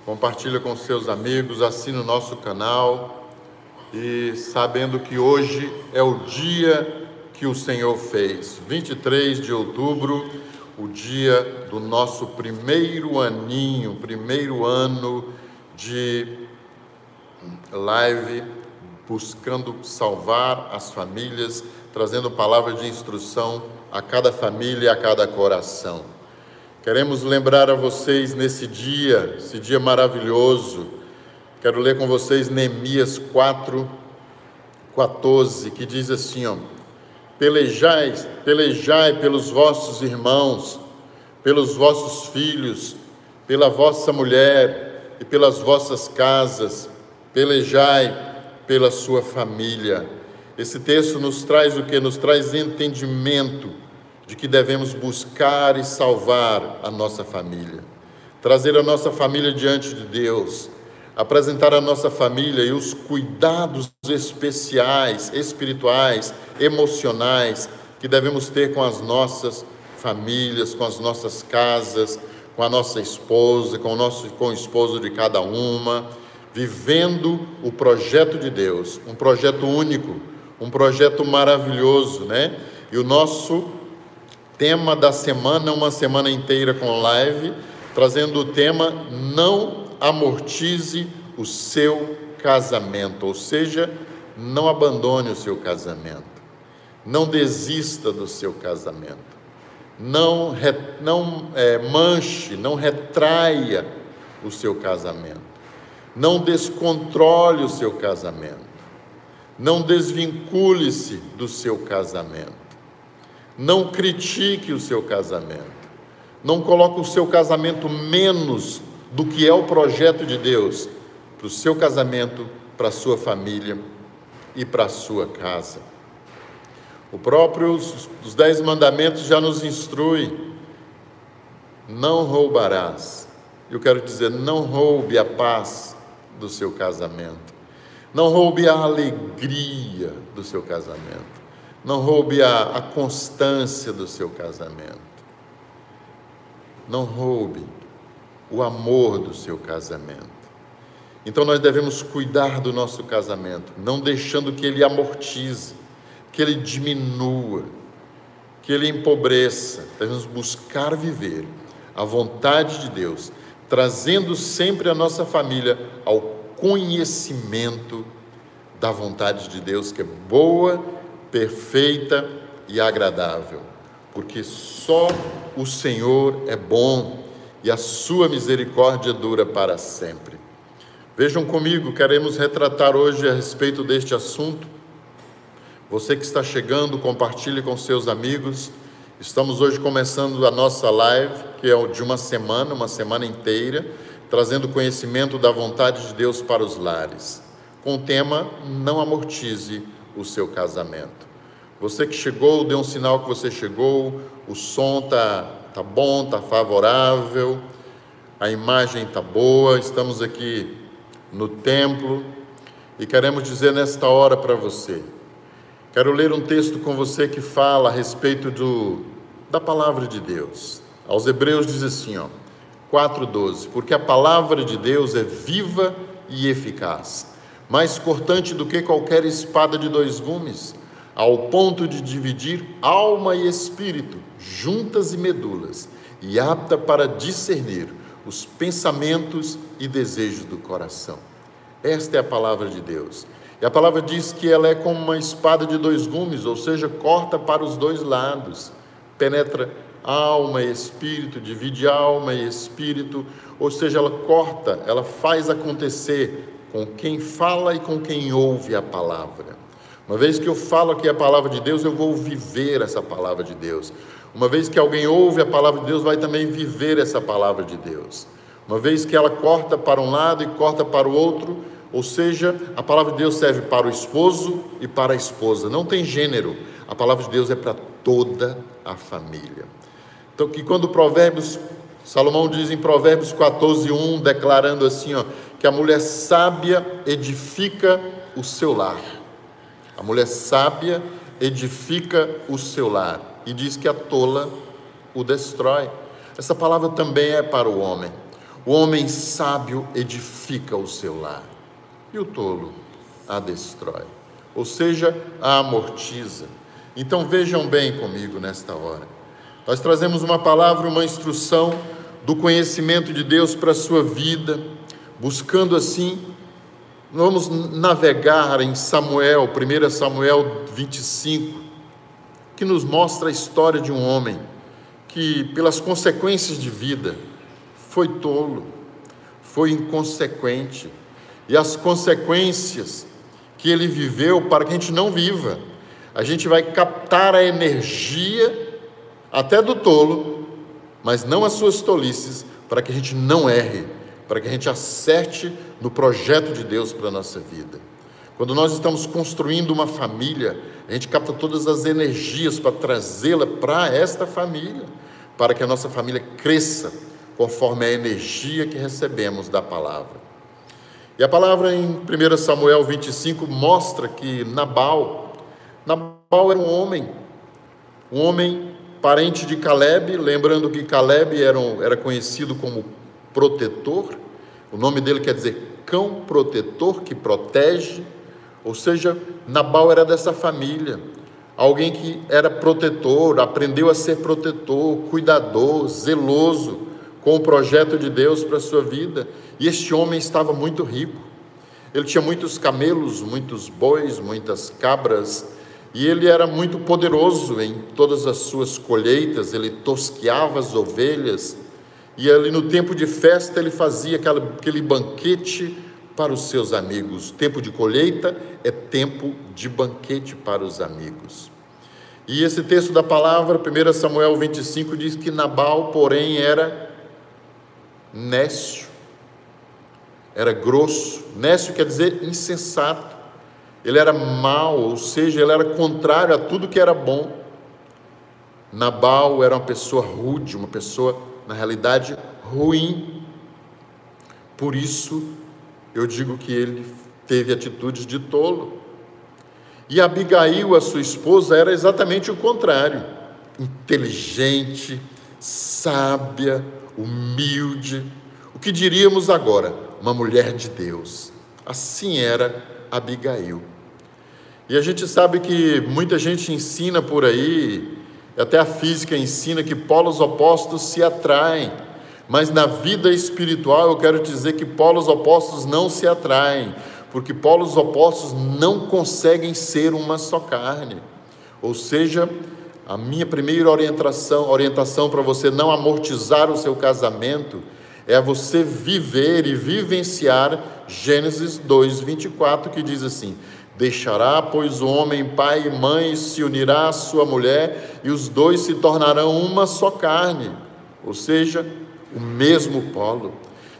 compartilha com seus amigos, assina o nosso canal e sabendo que hoje é o dia que o Senhor fez, 23 de outubro, o dia do nosso primeiro ano de live, buscando salvar as famílias, trazendo palavra de instrução a cada família e a cada coração. Queremos lembrar a vocês nesse dia, esse dia maravilhoso. Quero ler com vocês Neemias 4:14, que diz assim, pelejai pelos vossos irmãos, pelos vossos filhos, pela vossa mulher e pelas vossas casas, pelejai pela sua família. Esse texto nos traz o que? Nos traz entendimento de que devemos buscar e salvar a nossa família, trazer a nossa família diante de Deus, apresentar a nossa família e os cuidados especiais, espirituais, emocionais que devemos ter com as nossas famílias, com as nossas casas, com a nossa esposa, com o esposo de cada uma, vivendo o projeto de Deus, um projeto único, um projeto maravilhoso, né? E o nosso tema da semana, uma semana inteira com live, trazendo o tema não amortize o seu casamento, ou seja, não abandone o seu casamento, não desista do seu casamento, não manche, não retraia o seu casamento, não descontrole o seu casamento, não desvincule-se do seu casamento, não critique o seu casamento, não coloque o seu casamento menos do que é o projeto de Deus para o seu casamento, para a sua família e para a sua casa. O próprio os 10 mandamentos já nos instrui: não roubarás. Eu quero dizer, não roube a paz do seu casamento, não roube a alegria do seu casamento, não roube a constância do seu casamento, não roube o amor do seu casamento. Então nós devemos cuidar do nosso casamento, não deixando que ele amortize, que ele diminua, que ele empobreça. Devemos buscar viver a vontade de Deus, trazendo sempre a nossa família ao conhecimento da vontade de Deus, que é boa, perfeita e agradável, porque só o Senhor é bom e a sua misericórdia dura para sempre. Vejam comigo, queremos retratar hoje a respeito deste assunto. Você que está chegando, compartilhe com seus amigos. Estamos hoje começando a nossa live, que é de uma semana inteira, trazendo conhecimento da vontade de Deus para os lares, com o tema não amortize o seu casamento. Você que chegou, dê um sinal que você chegou, o som tá bom, tá favorável, a imagem tá boa, estamos aqui no templo e queremos dizer nesta hora para você, quero ler um texto com você que fala a respeito da palavra de Deus. Aos Hebreus diz assim, 4:12, porque a palavra de Deus é viva e eficaz, mais cortante do que qualquer espada de 2 gumes, ao ponto de dividir alma e espírito, juntas e medulas, e apta para discernir os pensamentos e desejos do coração. Esta é a palavra de Deus. E a palavra diz que ela é como uma espada de 2 gumes, ou seja, corta para os 2 lados, penetra alma e espírito, divide alma e espírito, ou seja, ela corta, ela faz acontecer com quem fala e com quem ouve a palavra. Uma vez que eu falo aqui a palavra de Deus, eu vou viver essa palavra de Deus. Uma vez que alguém ouve a palavra de Deus, vai também viver essa palavra de Deus. Uma vez que ela corta para um lado e corta para o outro, ou seja, a palavra de Deus serve para o esposo e para a esposa. Não tem gênero. A palavra de Deus é para toda a família. Então, que quando Salomão diz em Provérbios 14:1, declarando assim, que a mulher sábia edifica o seu lar. A mulher sábia edifica o seu lar. E diz que a tola o destrói. Essa palavra também é para o homem. O homem sábio edifica o seu lar, e o tolo a destrói, ou seja, a amortiza. Então vejam bem comigo nesta hora. Nós trazemos uma palavra, uma instrução do conhecimento de Deus para a sua vida, buscando assim, vamos navegar em Samuel, 1 Samuel 25, que nos mostra a história de um homem que, pelas consequências de vida, foi tolo, foi inconsequente, e as consequências que ele viveu para que a gente não viva, a gente vai captar a energia até do tolo, mas não as suas tolices, para que a gente não erre, para que a gente acerte no projeto de Deus para a nossa vida. Quando nós estamos construindo uma família, a gente capta todas as energias para trazê-la para esta família, para que a nossa família cresça conforme a energia que recebemos da palavra. E a palavra em 1 Samuel 25 mostra que Nabal era um homem parente de Caleb, lembrando que Caleb era conhecido como protetor, o nome dele quer dizer cão protetor, que protege, ou seja, Nabal era dessa família, alguém que era protetor, aprendeu a ser protetor, cuidador, zeloso com o projeto de Deus para a sua vida, e este homem estava muito rico, ele tinha muitos camelos, muitos bois, muitas cabras, e ele era muito poderoso em todas as suas colheitas, ele tosqueava as ovelhas, e ali no tempo de festa ele fazia aquele banquete para os seus amigos. Tempo de colheita é tempo de banquete para os amigos. E esse texto da palavra, 1 Samuel 25, diz que Nabal, porém, era nécio, era grosso. Nécio quer dizer insensato. Ele era mau, ou seja, ele era contrário a tudo que era bom. Nabal era uma pessoa rude, uma pessoa, na realidade, ruim. Por isso, eu digo que ele teve atitudes de tolo. E Abigail, a sua esposa, era exatamente o contrário. Inteligente, sábia, humilde. O que diríamos agora? Uma mulher de Deus. Assim era Abigail. E a gente sabe que muita gente ensina por aí, até a física ensina que polos opostos se atraem, mas na vida espiritual eu quero dizer que polos opostos não se atraem, porque polos opostos não conseguem ser uma só carne. Ou seja, a minha primeira orientação para você não amortizar o seu casamento é você viver e vivenciar Gênesis 2:24, que diz assim: deixará, pois, o homem pai e mãe, e se unirá à sua mulher, e os dois se tornarão uma só carne, ou seja, o mesmo polo.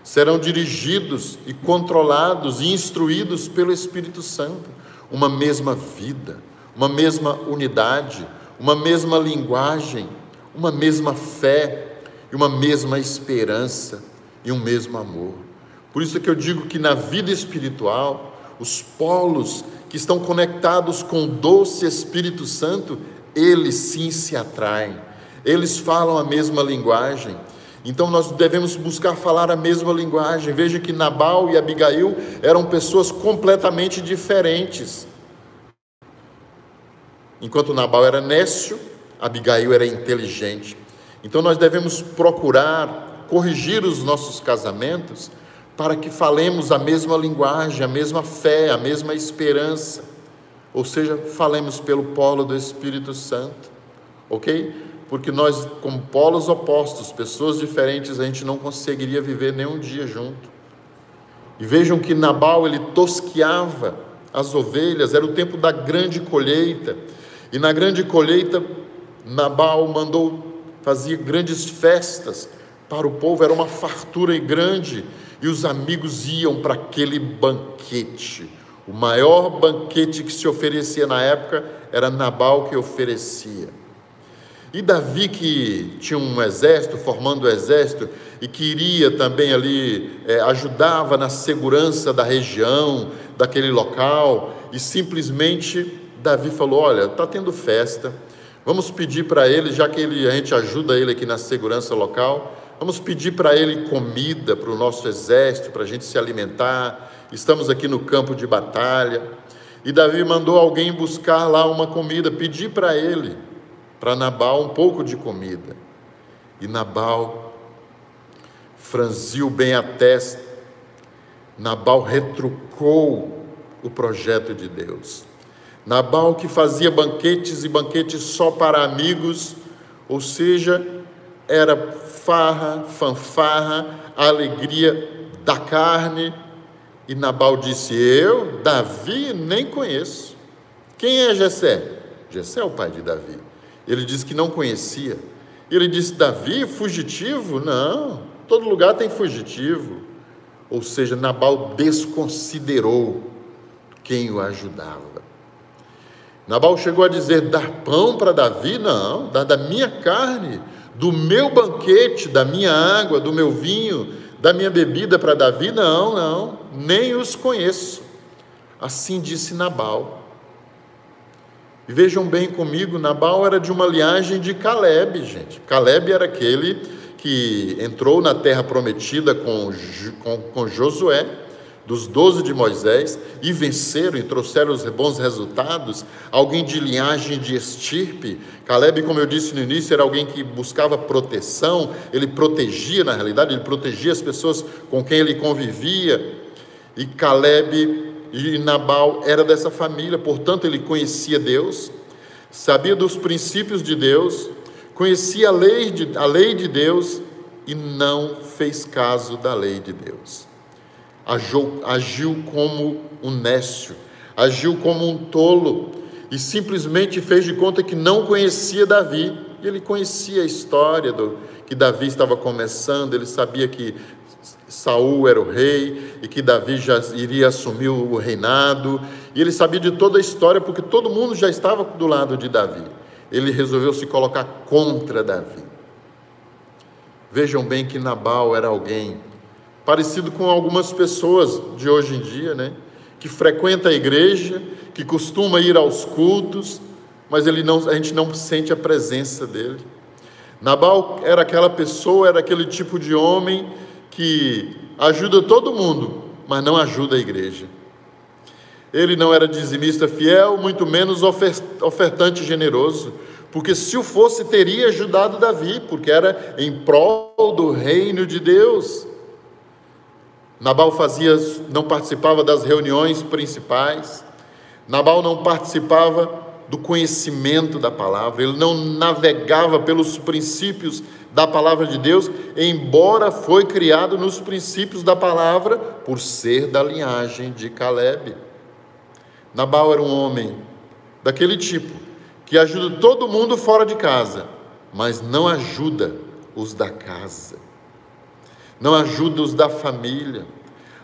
Serão dirigidos e controlados e instruídos pelo Espírito Santo, uma mesma vida, uma mesma unidade, uma mesma linguagem, uma mesma fé e uma mesma esperança e um mesmo amor. Por isso que eu digo que na vida espiritual, os polos que estão conectados com o doce Espírito Santo, eles sim se atraem, eles falam a mesma linguagem. Então nós devemos buscar falar a mesma linguagem. Veja que Nabal e Abigail eram pessoas completamente diferentes. Enquanto Nabal era nécio, Abigail era inteligente. Então nós devemos procurar corrigir os nossos casamentos para que falemos a mesma linguagem, a mesma fé, a mesma esperança. Ou seja, falemos pelo polo do Espírito Santo, ok? Porque nós, como polos opostos, pessoas diferentes, a gente não conseguiria viver nem um dia junto. E vejam que Nabal, ele tosqueava as ovelhas, era o tempo da grande colheita, e na grande colheita, Nabal fazia grandes festas para o povo, era uma fartura grande, e os amigos iam para aquele banquete. O maior banquete que se oferecia na época, era Nabal que oferecia. E Davi, que tinha um exército, formando o exército, e que iria também ali, ajudava na segurança da região, daquele local, e simplesmente Davi falou: olha, está tendo festa, vamos pedir para ele, já que a gente ajuda ele aqui na segurança local, vamos pedir para ele comida para o nosso exército, para a gente se alimentar. Estamos aqui no campo de batalha. E Davi mandou alguém buscar lá uma comida, pedir para ele, para Nabal, um pouco de comida. E Nabal franziu bem a testa. Nabal retrucou o projeto de Deus. Nabal, que fazia banquetes e banquetes só para amigos, ou seja, era farra, fanfarra, a alegria da carne. E Nabal disse: eu, Davi, nem conheço. Quem é Jessé? Jessé é o pai de Davi. Ele disse que não conhecia. Ele disse: Davi, fugitivo? Não, todo lugar tem fugitivo. Ou seja, Nabal desconsiderou quem o ajudava. Nabal chegou a dizer: dar pão para Davi? Não, dar da minha carne, do meu banquete, da minha água, do meu vinho, da minha bebida para Davi? Não, nem os conheço. Assim disse Nabal. E vejam bem comigo, Nabal era de uma linhagem de Calebe, gente. Calebe era aquele que entrou na terra prometida com Josué, dos 12 de Moisés, e venceram e trouxeram os bons resultados. Alguém de linhagem de estirpe. Calebe, como eu disse no início, era alguém que buscava proteção. Ele protegia, na realidade, ele protegia as pessoas com quem ele convivia. E Calebe e Nabal era dessa família, portanto ele conhecia Deus, sabia dos princípios de Deus, conhecia a lei de Deus e não fez caso da lei de Deus. Agiu como um nécio, agiu como um tolo e simplesmente fez de conta que não conhecia Davi. E ele conhecia a história que Davi estava começando, ele sabia que Saul era o rei e que Davi já iria assumir o reinado, e ele sabia de toda a história porque todo mundo já estava do lado de Davi. Ele resolveu se colocar contra Davi. Vejam bem que Nabal era alguém parecido com algumas pessoas de hoje em dia, né? Que frequenta a igreja, que costuma ir aos cultos, mas a gente não sente a presença dele. Nabal era aquela pessoa, era aquele tipo de homem que ajuda todo mundo, mas não ajuda a igreja. Ele não era dizimista fiel, muito menos ofertante generoso, porque se o fosse, teria ajudado Davi, porque era em prol do reino de Deus. Nabal não participava das reuniões principais, Nabal não participava do conhecimento da palavra, ele não navegava pelos princípios da palavra de Deus, embora foi criado nos princípios da palavra, por ser da linhagem de Calebe. Nabal era um homem daquele tipo, que ajuda todo mundo fora de casa, mas não ajuda os da casa, não ajuda os da família,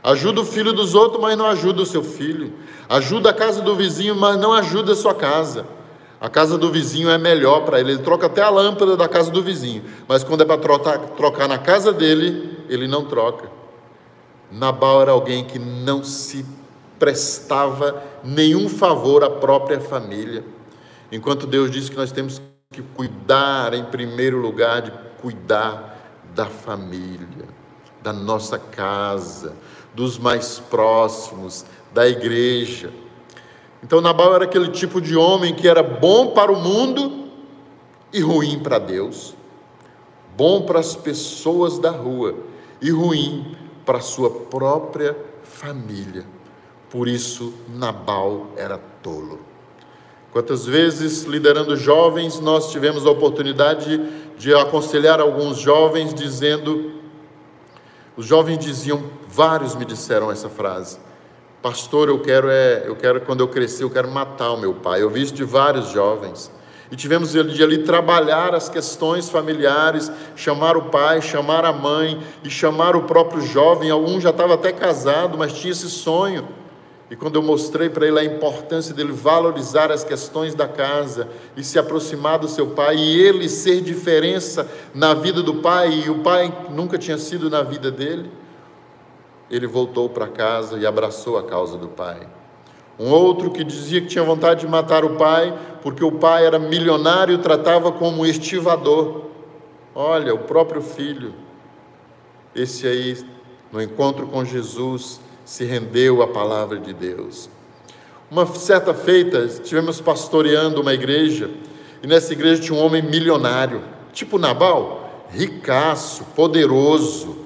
ajuda o filho dos outros, mas não ajuda o seu filho, ajuda a casa do vizinho, mas não ajuda a sua casa. A casa do vizinho é melhor para ele troca até a lâmpada da casa do vizinho, mas quando é para trocar na casa dele, ele não troca. Nabal era alguém que não se prestava nenhum favor à própria família, enquanto Deus diz que nós temos que cuidar, em primeiro lugar, de cuidar da família, da nossa casa, dos mais próximos, da igreja. Então Nabal era aquele tipo de homem que era bom para o mundo e ruim para Deus, bom para as pessoas da rua e ruim para a sua própria família. Por isso Nabal era tolo. Quantas vezes, liderando jovens, nós tivemos a oportunidade de aconselhar alguns jovens, os jovens diziam, vários me disseram essa frase: pastor, eu quero quando eu crescer, eu quero matar o meu pai. Eu vi isso de vários jovens. E tivemos de ali trabalhar as questões familiares, chamar o pai, chamar a mãe e chamar o próprio jovem. Algum já estava até casado, mas tinha esse sonho. E quando eu mostrei para ele a importância dele valorizar as questões da casa e se aproximar do seu pai e ele ser diferença na vida do pai, e o pai nunca tinha sido na vida dele, ele voltou para casa e abraçou a causa do pai. Um outro que dizia que tinha vontade de matar o pai, porque o pai era milionário e o tratava como um estivador. Olha, o próprio filho Esse aí, no encontro com Jesus, se rendeu à palavra de Deus. Uma certa feita, estivemos pastoreando uma igreja, e nessa igreja tinha um homem milionário, tipo Nabal, ricaço, poderoso.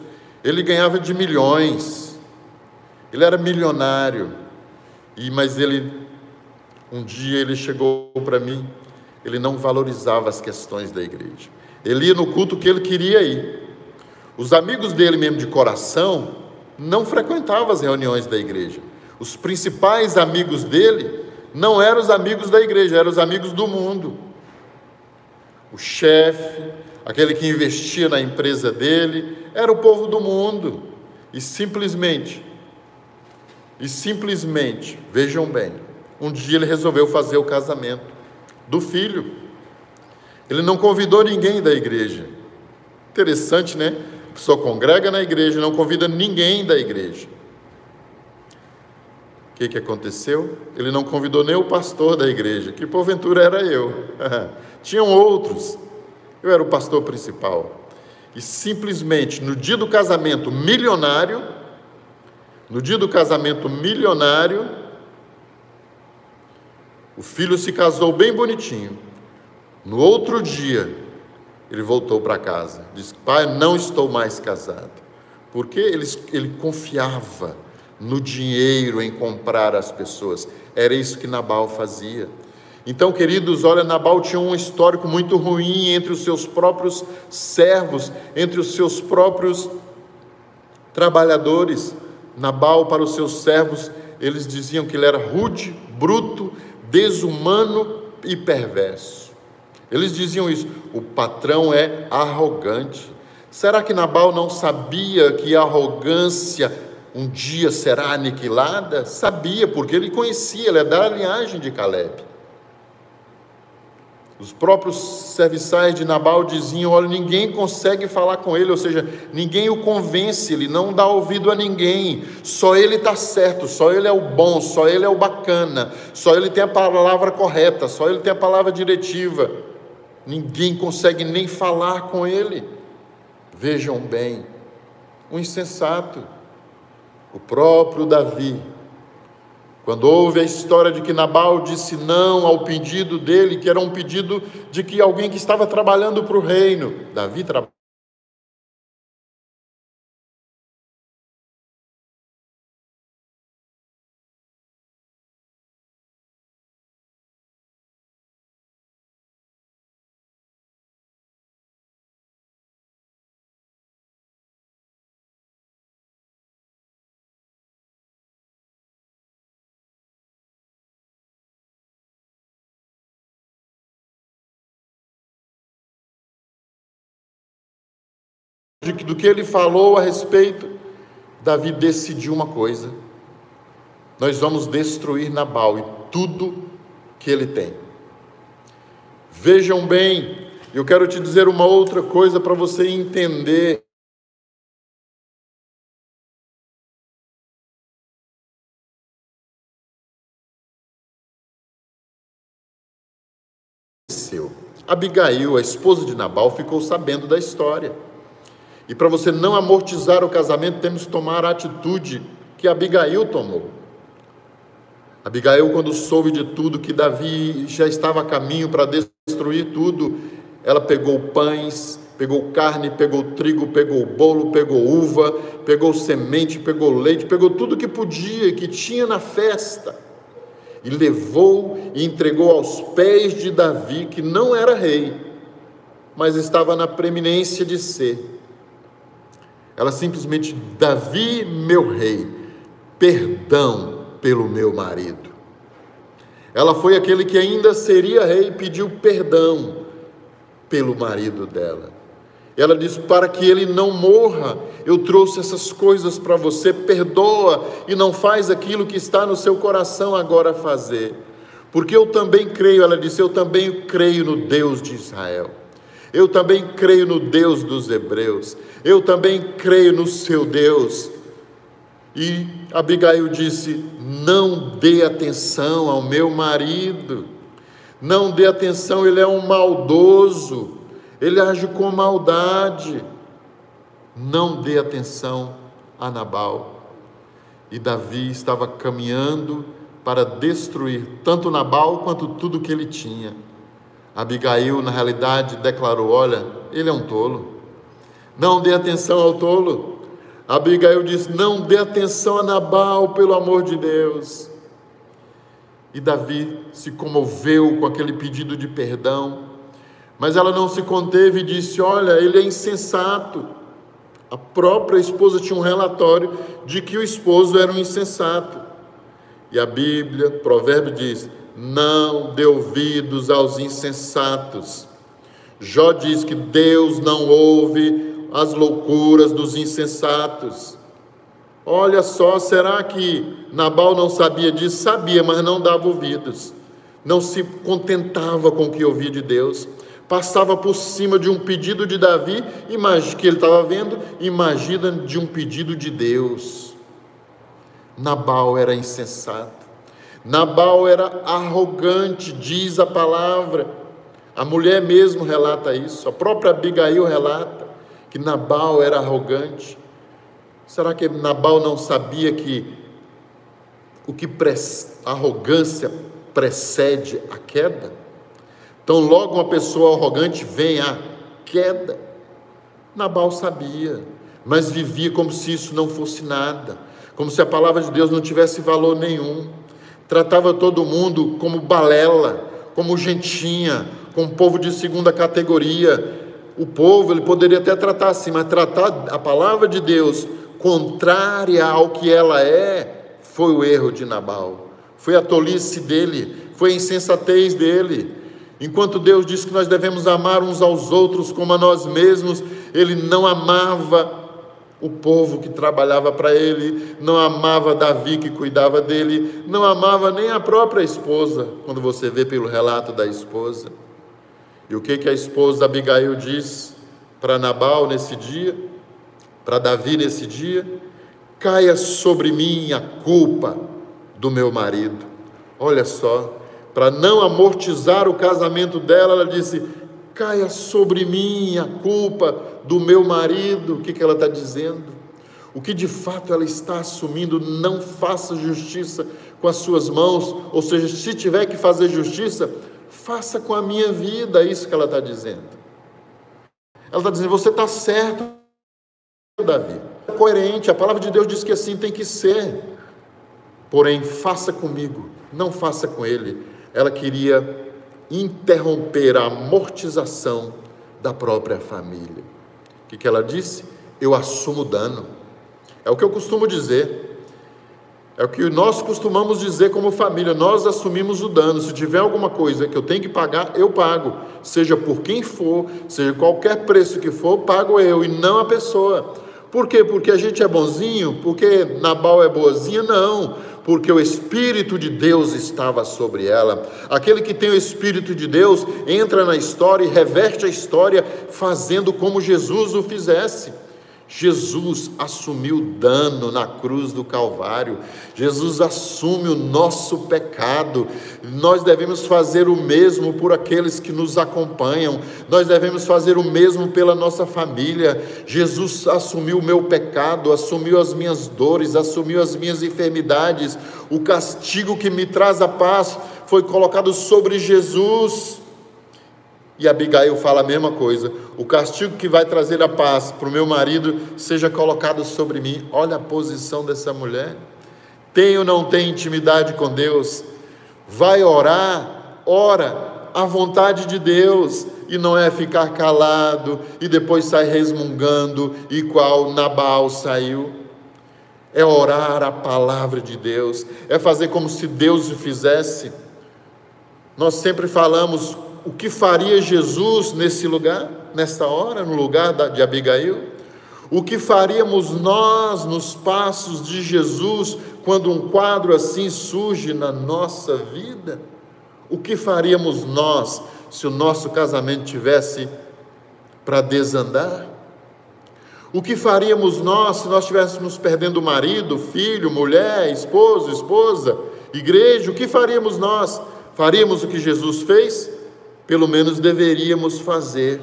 Ele ganhava de milhões, ele era milionário, mas um dia ele chegou para mim, ele não valorizava as questões da igreja, ele ia no culto que ele queria ir. Os amigos dele mesmo de coração não frequentavam as reuniões da igreja. Os principais amigos dele não eram os amigos da igreja, eram os amigos do mundo. O chefe, aquele que investia na empresa dele, era o povo do mundo. E simplesmente, vejam bem, um dia ele resolveu fazer o casamento do filho. Ele não convidou ninguém da igreja. Interessante, né? A pessoa congrega na igreja, não convida ninguém da igreja. O que aconteceu? Ele não convidou nem o pastor da igreja, que porventura era eu. Tinham outros, eu era o pastor principal. E simplesmente, no dia do casamento milionário, o filho se casou bem bonitinho. No outro dia, ele voltou para casa, disse: pai, não estou mais casado. Porque ele confiava no dinheiro, em comprar as pessoas. Era isso que Nabal fazia. Então, queridos, olha, Nabal tinha um histórico muito ruim entre os seus próprios servos, entre os seus próprios trabalhadores. Nabal, para os seus servos, eles diziam que ele era rude, bruto, desumano e perverso. Eles diziam isso: o patrão é arrogante. Será que Nabal não sabia que a arrogância um dia será aniquilada? Sabia, porque ele conhecia, ele é da linhagem de Caleb. Os próprios serviçais de Nabal diziam: olha, ninguém consegue falar com ele, ou seja, ninguém o convence, ele não dá ouvido a ninguém, só ele está certo, só ele é o bom, só ele é o bacana, só ele tem a palavra correta, só ele tem a palavra diretiva, ninguém consegue nem falar com ele. Vejam bem, um insensato. O próprio Davi, quando houve a história de que Nabal disse não ao pedido dele, que era um pedido de que alguém que estava trabalhando para o reino, Davi trabalhava. Do que ele falou a respeito, Davi decidiu uma coisa: nós vamos destruir Nabal e tudo que ele tem. Vejam bem, eu quero te dizer uma outra coisa para você entender. Abigail, a esposa de Nabal, ficou sabendo da história. E para você não amortizar o casamento, temos que tomar a atitude que Abigail tomou. Abigail, quando soube de tudo, que Davi já estava a caminho para destruir tudo, ela pegou pães, pegou carne, pegou trigo, pegou bolo, pegou uva, pegou semente, pegou leite, pegou tudo que podia, que tinha na festa, e levou e entregou aos pés de Davi, que não era rei, mas estava na preeminência de ser. Ela simplesmente: Davi, meu rei, perdão pelo meu marido. Ela foi aquele que ainda seria rei e pediu perdão pelo marido dela. Ela disse: para que ele não morra, eu trouxe essas coisas para você, perdoa e não faz aquilo que está no seu coração agora fazer. Porque eu também creio, ela disse, eu também creio no Deus de Israel. Eu também creio no Deus dos hebreus. Eu também creio no seu Deus. E Abigail disse: não dê atenção ao meu marido. Não dê atenção, ele é um maldoso. Ele age com maldade. não dê atenção a Nabal. E Davi estava caminhando para destruir tanto Nabal quanto tudo que ele tinha. Abigail, na realidade, declarou: olha, ele é um tolo, não dê atenção ao tolo. Abigail disse: não dê atenção a Nabal, pelo amor de Deus. E Davi se comoveu com aquele pedido de perdão, mas ela não se conteve e disse: olha, ele é insensato. A própria esposa tinha um relatório de que o esposo era um insensato. E a Bíblia, Provérbio diz: não dê ouvidos aos insensatos. Jó diz que Deus não ouve as loucuras dos insensatos. Olha só, será que Nabal não sabia disso? Sabia, mas não dava ouvidos. Não se contentava com o que ouvia de Deus. Passava por cima de um pedido de Davi, que ele estava vendo, imagina de um pedido de Deus. Nabal era insensato. Nabal era arrogante, diz a palavra. A mulher mesmo relata isso. A própria Abigail relata que Nabal era arrogante. Será que Nabal não sabia que a arrogância precede a queda? Então, logo uma pessoa arrogante vem a queda. Nabal sabia, mas vivia como se isso não fosse nada, como se a palavra de Deus não tivesse valor nenhum. Tratava todo mundo como balela, como gentinha, como povo de segunda categoria. O povo ele poderia até tratar assim, mas tratar a palavra de Deus contrária ao que ela é, foi o erro de Nabal, foi a tolice dele, foi a insensatez dele. Enquanto Deus diz que nós devemos amar uns aos outros como a nós mesmos, ele não amava o povo que trabalhava para ele, não amava Davi que cuidava dele, não amava nem a própria esposa, quando você vê pelo relato da esposa. E o que a esposa Abigail diz para Nabal nesse dia, para Davi nesse dia? Caia sobre mim a culpa do meu marido. Olha só, para não amortizar o casamento dela, ela disse: caia sobre mim a culpa do meu marido. O que ela está dizendo? O que de fato ela está assumindo: não faça justiça com as suas mãos, ou seja, se tiver que fazer justiça, faça com a minha vida. É isso que ela está dizendo. Ela está dizendo: você está certo, Davi, é coerente, a palavra de Deus diz que assim tem que ser, porém faça comigo, não faça com ele. Ela queria interromper a amortização da própria família. O que ela disse? Eu assumo o dano. É o que eu costumo dizer, é o que nós costumamos dizer como família: nós assumimos o dano. Se tiver alguma coisa que eu tenho que pagar, eu pago, seja por quem for, seja qualquer preço que for, pago eu e não a pessoa. Por quê? Porque a gente é bonzinho? Porque Nabal é boazinha? Não, porque o Espírito de Deus estava sobre ela. Aquele que tem o Espírito de Deus entra na história e reverte a história, fazendo como Jesus o fizesse. Jesus assumiu o dano na cruz do Calvário. Jesus assume o nosso pecado. Nós devemos fazer o mesmo por aqueles que nos acompanham. Nós devemos fazer o mesmo pela nossa família. Jesus assumiu o meu pecado, assumiu as minhas dores, assumiu as minhas enfermidades. O castigo que me traz a paz foi colocado sobre Jesus. E Abigail fala a mesma coisa: o castigo que vai trazer a paz para o meu marido seja colocado sobre mim. Olha a posição dessa mulher. Tem ou não tem intimidade com Deus? Vai orar, ora a vontade de Deus, e não é ficar calado e depois sai resmungando igual Nabal saiu. É orar a palavra de Deus, é fazer como se Deus o fizesse. Nós sempre falamos: o que faria Jesus nesse lugar, nesta hora, no lugar de Abigail? O que faríamos nós nos passos de Jesus quando um quadro assim surge na nossa vida? O que faríamos nós se o nosso casamento tivesse para desandar? O que faríamos nós se nós estivéssemos perdendo marido, filho, mulher, esposo, esposa, igreja? O que faríamos nós? Faríamos o que Jesus fez? Pelo menos deveríamos fazer.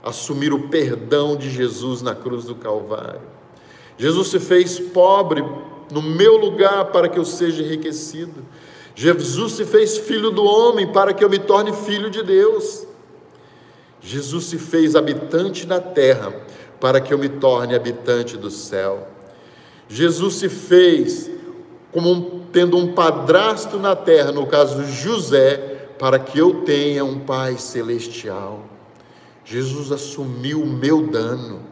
assumir o perdão de Jesus na cruz do Calvário. Jesus se fez pobre no meu lugar para que eu seja enriquecido. Jesus se fez filho do homem para que eu me torne filho de Deus. Jesus se fez habitante da terra para que eu me torne habitante do céu. Jesus se fez tendo um padrasto na terra, no caso José, para que eu tenha um pai celestial. Jesus assumiu o meu dano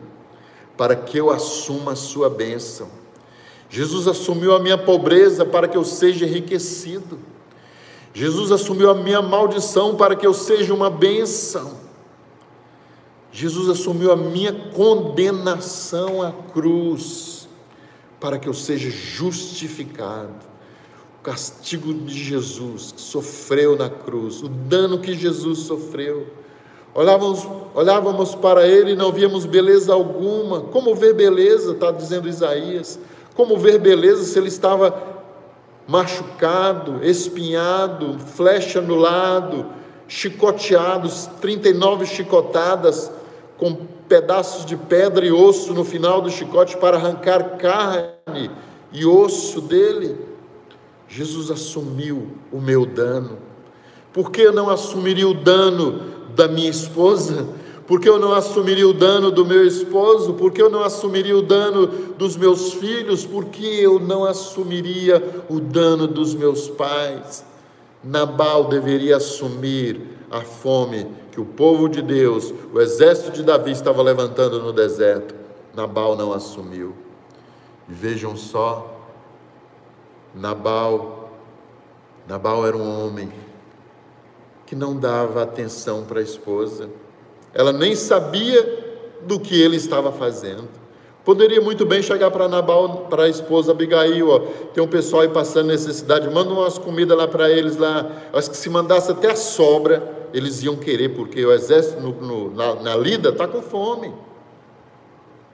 para que eu assuma a sua bênção. Jesus assumiu a minha pobreza para que eu seja enriquecido. Jesus assumiu a minha maldição para que eu seja uma bênção. Jesus assumiu a minha condenação à cruz para que eu seja justificado. O castigo de Jesus que sofreu na cruz, o dano que Jesus sofreu. Olhávamos para ele e não víamos beleza alguma. Como ver beleza, está dizendo Isaías. Como ver beleza se ele estava machucado, espinhado, flecha no lado, chicoteado, 39 chicotadas, com pedaços de pedra e osso no final do chicote para arrancar carne e osso dele. Jesus assumiu o meu dano. Por que eu não assumiria o dano da minha esposa? Por que eu não assumiria o dano do meu esposo? Por que eu não assumiria o dano dos meus filhos? Por que eu não assumiria o dano dos meus pais? Nabal deveria assumir a fome que o povo de Deus, o exército de Davi estava levantando no deserto. Nabal não assumiu. E vejam só, Nabal era um homem que não dava atenção para a esposa. Ela nem sabia do que ele estava fazendo. Poderia muito bem chegar para Nabal, para a esposa Abigail, ó, tem um pessoal aí passando necessidade, manda umas comidas lá para eles lá. Acho que se mandasse até a sobra, eles iam querer, porque o exército na lida está com fome.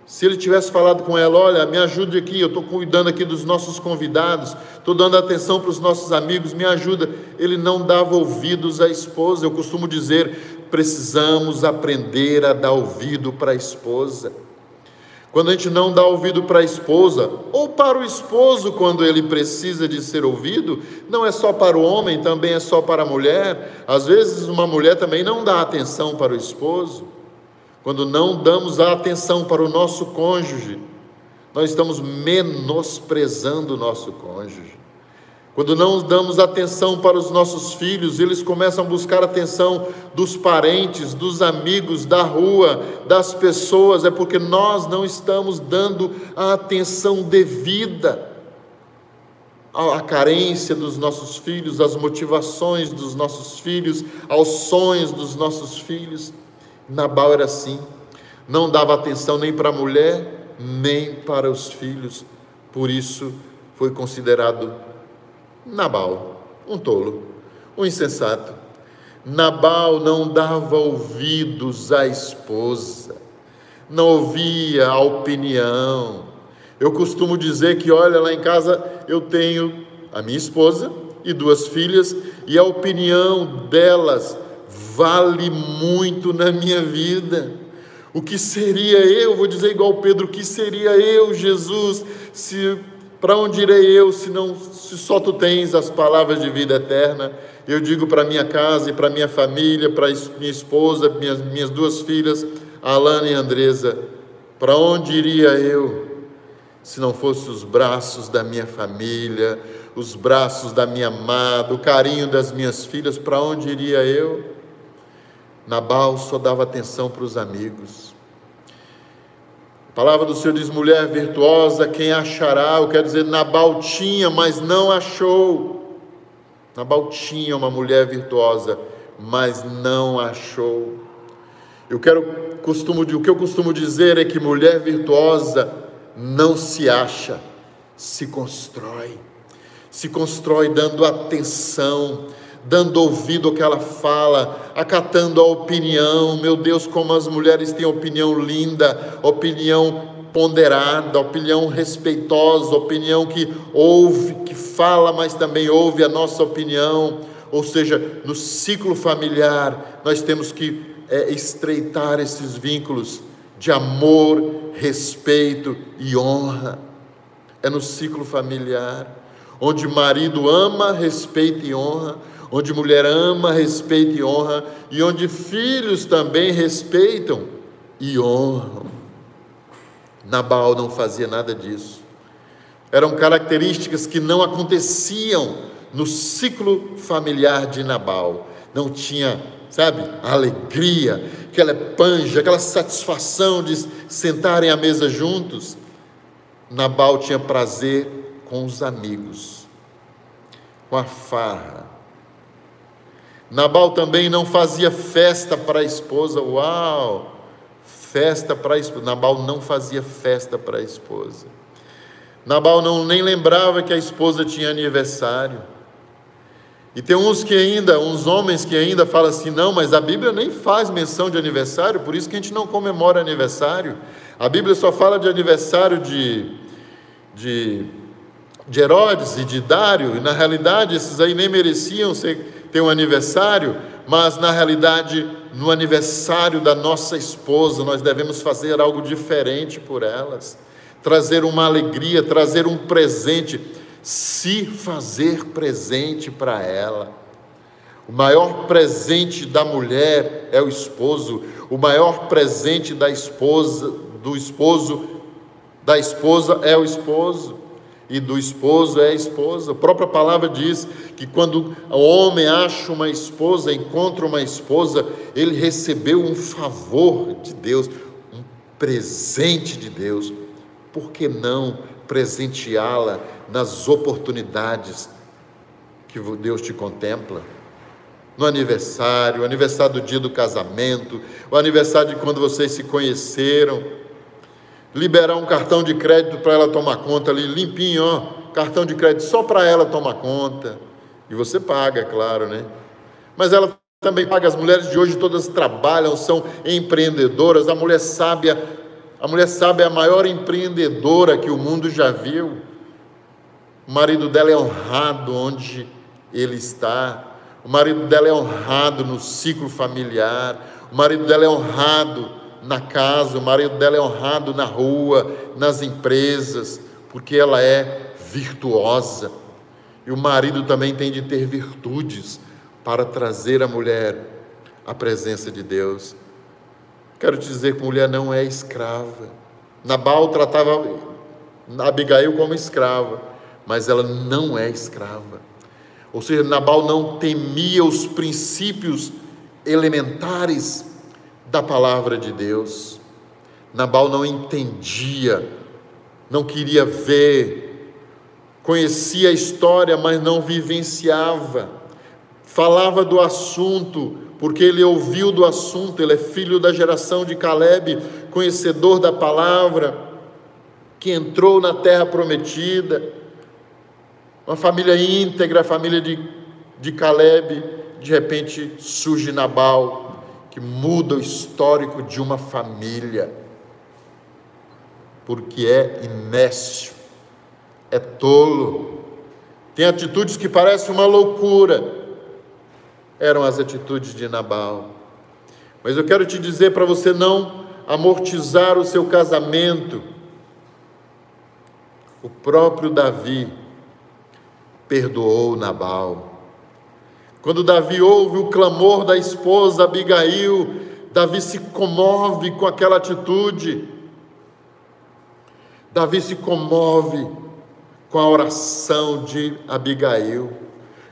Se ele tivesse falado com ela, olha, me ajude aqui, eu estou cuidando aqui dos nossos convidados, estou dando atenção para os nossos amigos, me ajuda. Ele não dava ouvidos à esposa. Eu costumo dizer, precisamos aprender a dar ouvido para a esposa. Quando a gente não dá ouvido para a esposa, ou para o esposo quando ele precisa de ser ouvido, não é só para o homem, também é só para a mulher. Às vezes uma mulher também não dá atenção para o esposo. Quando não damos a atenção para o nosso cônjuge, nós estamos menosprezando o nosso cônjuge. Quando não damos atenção para os nossos filhos, eles começam a buscar atenção dos parentes, dos amigos, da rua, das pessoas. É porque nós não estamos dando a atenção devida à carência dos nossos filhos, às motivações dos nossos filhos, aos sonhos dos nossos filhos. Nabal era assim, não dava atenção nem para a mulher, nem para os filhos. Por isso foi considerado Nabal um tolo, um insensato. Nabal não dava ouvidos à esposa, não ouvia a opinião. Eu costumo dizer que, olha, lá em casa eu tenho a minha esposa e 2 filhas, e a opinião delas vale muito na minha vida. O que seria eu, vou dizer igual Pedro, o que seria eu, Jesus, para onde irei eu, se só tu tens as palavras de vida eterna? Eu digo para minha casa e para minha família, para minha esposa, minhas 2 filhas, Alana e Andresa, para onde iria eu, se não fosse os braços da minha família, os braços da minha amada, o carinho das minhas filhas? Para onde iria eu? Nabal só dava atenção para os amigos. A palavra do Senhor diz, mulher virtuosa, quem achará? Eu quero dizer, Nabal tinha, mas não achou. Nabal tinha uma mulher virtuosa, mas não achou. O que eu costumo dizer é que mulher virtuosa não se acha, se constrói. Se constrói dando atenção, dando ouvido ao que ela fala, acatando a opinião. Meu Deus, como as mulheres têm opinião linda, opinião ponderada, opinião respeitosa, opinião que ouve, que fala, mas também ouve a nossa opinião. Ou seja, no ciclo familiar, nós temos que estreitar esses vínculos de amor, respeito e honra. É no ciclo familiar, onde marido ama, respeita e honra, onde mulher ama, respeita e honra, e onde filhos também respeitam e honram. Nabal não fazia nada disso. Eram características que não aconteciam no ciclo familiar de Nabal. Não tinha, a alegria, aquela panja, aquela satisfação de sentarem à mesa juntos. Nabal tinha prazer com os amigos, com a farra. Nabal também não fazia festa para a esposa. Uau! Festa para a esposa. Nabal não fazia festa para a esposa. Nabal nem lembrava que a esposa tinha aniversário. E tem uns homens que ainda falam assim: não, mas a Bíblia nem faz menção de aniversário, por isso que a gente não comemora aniversário. A Bíblia só fala de aniversário de Herodes e de Dário, e na realidade esses aí nem mereciam ter um aniversário, mas na realidade, no aniversário da nossa esposa, nós devemos fazer algo diferente por elas, trazer uma alegria, trazer um presente, se fazer presente para ela. O maior presente da mulher é o esposo, o maior presente da esposa é o esposo, e do esposo é a esposa. A própria palavra diz que quando o homem acha uma esposa, encontra uma esposa, ele recebeu um favor de Deus, um presente de Deus. Por que não presenteá-la nas oportunidades que Deus te contempla? No aniversário, o aniversário do dia do casamento, o aniversário de quando vocês se conheceram. Liberar um cartão de crédito para ela tomar conta ali, limpinho, cartão de crédito só para ela tomar conta. E você paga, claro, né? Mas ela também paga. As mulheres de hoje todas trabalham, são empreendedoras. A mulher sábia é a maior empreendedora que o mundo já viu. O marido dela é honrado onde ele está. O marido dela é honrado no ciclo familiar. O marido dela é honrado na casa, o marido dela é honrado na rua, nas empresas, porque ela é virtuosa. E o marido também tem de ter virtudes para trazer a mulher à presença de Deus. Quero te dizer que mulher não é escrava. Nabal tratava Abigail como escrava, mas ela não é escrava. Ou seja, Nabal não temia os princípios elementares da palavra de Deus. Nabal não entendia, não queria ver, conhecia a história, mas não vivenciava. Falava do assunto, porque ele ouviu do assunto. Ele é filho da geração de Caleb, conhecedor da palavra, que entrou na terra prometida. Uma família íntegra, a família de Caleb. De repente surge Nabal, que muda o histórico de uma família, porque é inércio, é tolo, tem atitudes que parecem uma loucura. Eram as atitudes de Nabal. Mas eu quero te dizer para você não amortizar o seu casamento. O próprio Davi perdoou Nabal. Quando Davi ouve o clamor da esposa Abigail, Davi se comove com aquela atitude. Davi se comove com a oração de Abigail,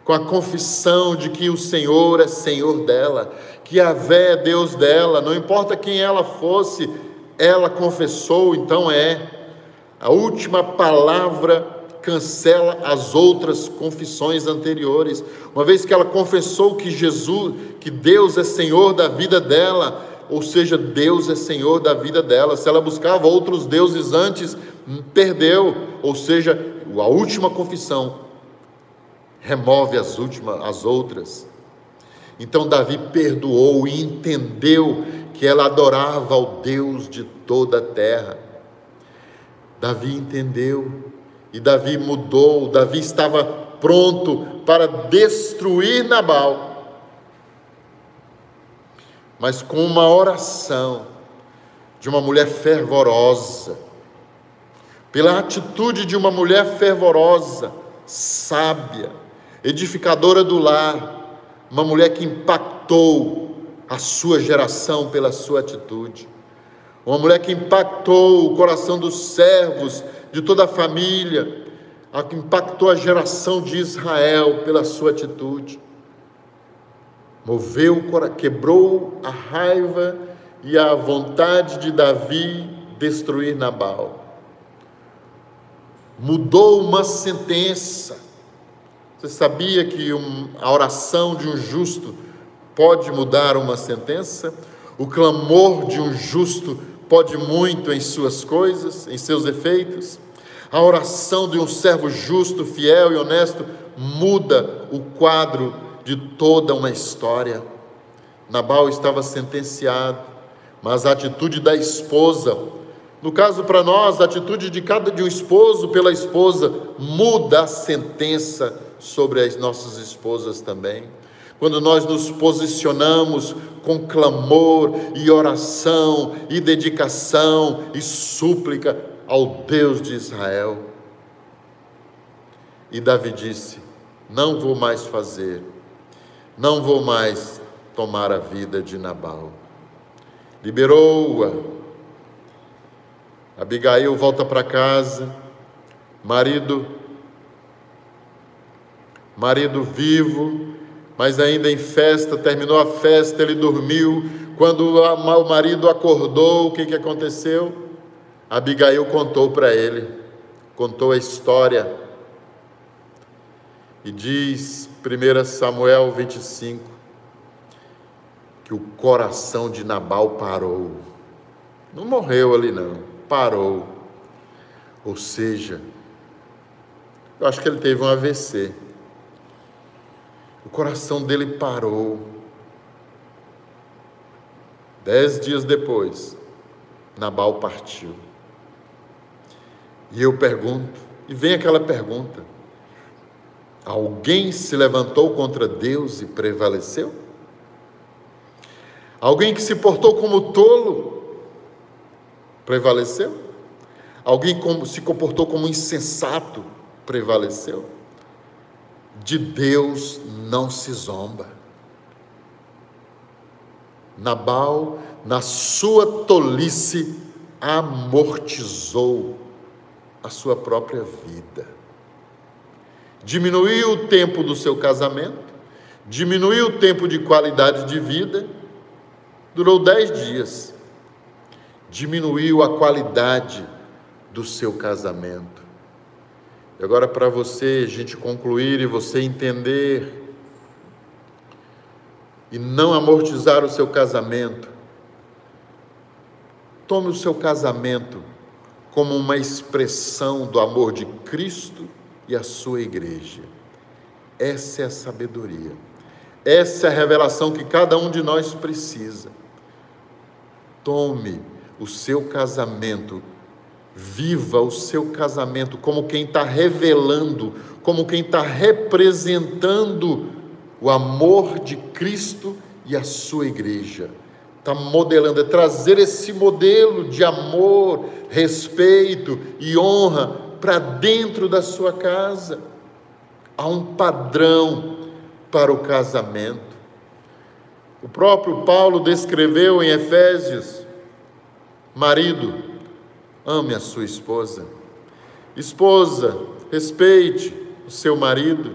com a confissão de que o Senhor é Senhor dela, que Yahvé é Deus dela, não importa quem ela fosse, ela confessou, então a última palavra cancela as outras confissões anteriores. Uma vez que ela confessou que Deus é Senhor da vida dela, ou seja, Deus é Senhor da vida dela. Se ela buscava outros deuses antes, perdeu. Ou seja, a última confissão remove as outras. Então Davi perdoou e entendeu que ela adorava ao Deus de toda a terra. Davi entendeu. E Davi mudou. Davi estava pronto para destruir Nabal. mas com uma oração de uma mulher fervorosa, pela atitude de uma mulher fervorosa, sábia, edificadora do lar, uma mulher que impactou a sua geração pela sua atitude, uma mulher que impactou o coração dos servos, de toda a família, que impactou a geração de Israel pela sua atitude. Quebrou a raiva e a vontade de Davi destruir Nabal. Mudou uma sentença. Você sabia que a oração de um justo pode mudar uma sentença? O clamor de um justo pode muito em suas coisas, em seus efeitos. A oração de um servo justo, fiel e honesto muda o quadro de toda uma história. Nabal estava sentenciado, mas a atitude da esposa, no caso para nós, a atitude de um esposo pela esposa, muda a sentença sobre as nossas esposas também. Quando nós nos posicionamos com clamor e oração e dedicação e súplica ao Deus de Israel. E Davi disse: não vou mais fazer, não vou mais tomar a vida de Nabal. Liberou-a. Abigail volta para casa, marido vivo, mas ainda em festa, terminou a festa, ele dormiu. Quando o marido acordou, o que aconteceu? Abigail contou para ele, contou a história. E diz 1 Samuel 25, que o coração de Nabal parou. Não morreu ali não, parou. Ou seja, eu acho que ele teve um AVC. O coração dele parou. 10 dias depois, Nabal partiu. E eu pergunto, e vem aquela pergunta: alguém se levantou contra Deus e prevaleceu? Alguém que se portou como tolo prevaleceu? Alguém se comportou como insensato prevaleceu? De Deus não se zomba. Nabal, na sua tolice, amortizou a sua própria vida. Diminuiu o tempo do seu casamento, diminuiu o tempo de qualidade de vida, durou 10 dias. Diminuiu a qualidade do seu casamento. E agora, para você, a gente concluir e você entender e não amortizar o seu casamento, tome o seu casamento como uma expressão do amor de Cristo e a sua igreja. Essa é a sabedoria. Essa é a revelação que cada um de nós precisa. Tome o seu casamento, viva o seu casamento como quem está revelando, como quem está representando o amor de Cristo e a sua igreja. Está modelando, é trazer esse modelo de amor, respeito e honra para dentro da sua casa. Há um padrão para o casamento. O próprio Paulo descreveu em Efésios: marido, ame a sua esposa. Esposa, respeite o seu marido.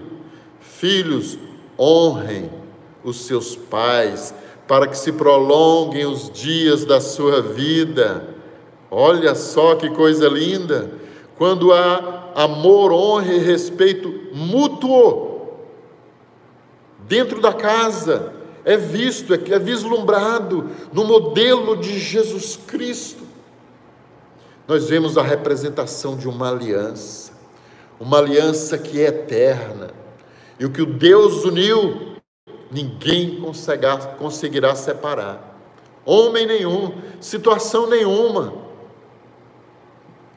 Filhos, honrem os seus pais, para que se prolonguem os dias da sua vida. Olha só que coisa linda! Quando há amor, honra e respeito mútuo dentro da casa, é visto, é vislumbrado no modelo de Jesus Cristo. Nós vemos a representação de uma aliança que é eterna, e o que o Deus uniu, ninguém conseguirá separar. Homem nenhum, situação nenhuma,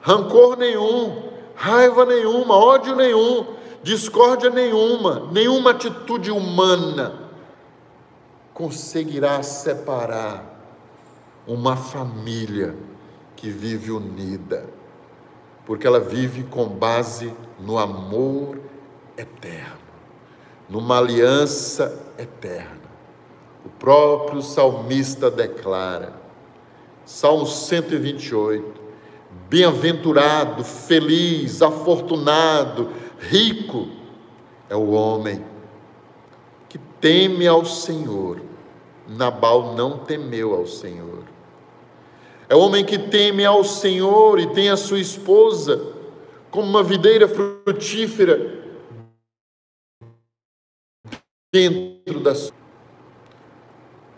rancor nenhum, raiva nenhuma, ódio nenhum, discórdia nenhuma atitude humana conseguirá separar uma família que vive unida, porque ela vive com base no amor eterno, numa aliança eterna. O próprio salmista declara, Salmo 128, bem-aventurado, feliz, afortunado, rico é o homem que teme ao Senhor. Nabal não temeu ao Senhor. É o homem que teme ao Senhor e tem a sua esposa como uma videira frutífera dentro da sua.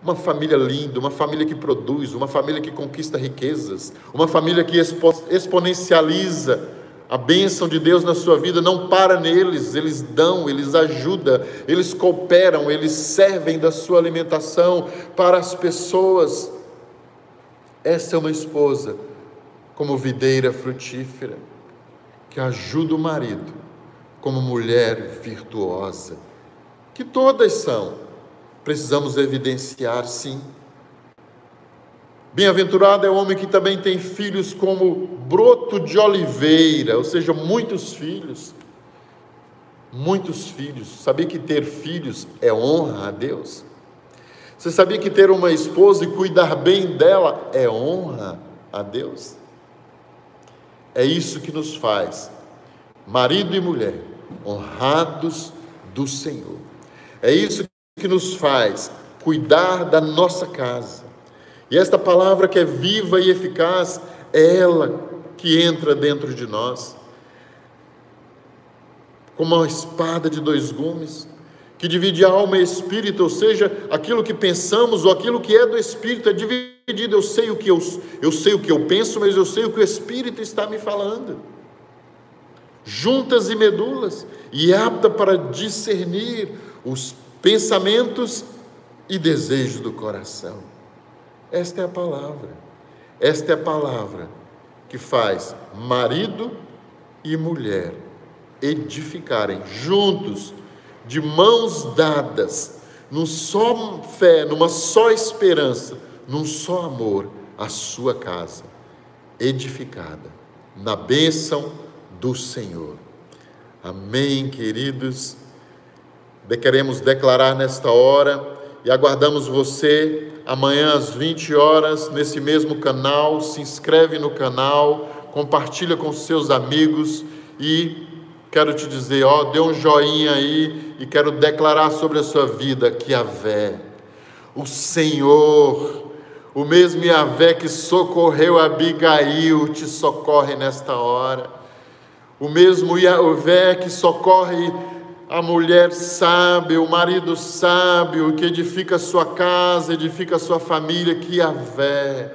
Uma família linda, uma família que produz, uma família que conquista riquezas, uma família que exponencializa a bênção de Deus na sua vida, não para neles, eles dão, eles ajudam, eles cooperam, eles servem da sua alimentação para as pessoas. Essa é uma esposa como videira frutífera, que ajuda o marido como mulher virtuosa, que todas são. Precisamos evidenciar, sim. Bem-aventurado é o homem que também tem filhos como broto de oliveira, ou seja, muitos filhos. Muitos filhos. Sabia que ter filhos é honra a Deus? Você sabia que ter uma esposa e cuidar bem dela é honra a Deus? É isso que nos faz, marido e mulher, honrados do Senhor. É isso que nos faz cuidar da nossa casa. E esta palavra que é viva e eficaz, é ela que entra dentro de nós, como uma espada de dois gumes, que divide alma e espírito, ou seja, aquilo que pensamos ou aquilo que é do espírito é dividido. Eu sei o que eu penso, mas eu sei o que o espírito está me falando. Juntas e medulas, e apta para discernir os pensamentos e desejos do coração. Esta é a palavra. Esta é a palavra que faz marido e mulher edificarem juntos, de mãos dadas, num só fé, numa só esperança, num só amor, a sua casa, edificada na bênção do Senhor. Amém, queridos? Queremos declarar nesta hora e aguardamos você amanhã às 20 horas nesse mesmo canal. Se inscreve no canal, compartilha com seus amigos e quero te dizer, dê um joinha aí e quero declarar sobre a sua vida que Yahvé, o Senhor, o mesmo Yahvé que socorreu Abigail, te socorre nesta hora. O mesmo Yahvé que socorre a mulher sábia, o marido sábio, que edifica a sua casa, edifica a sua família, que Yahvé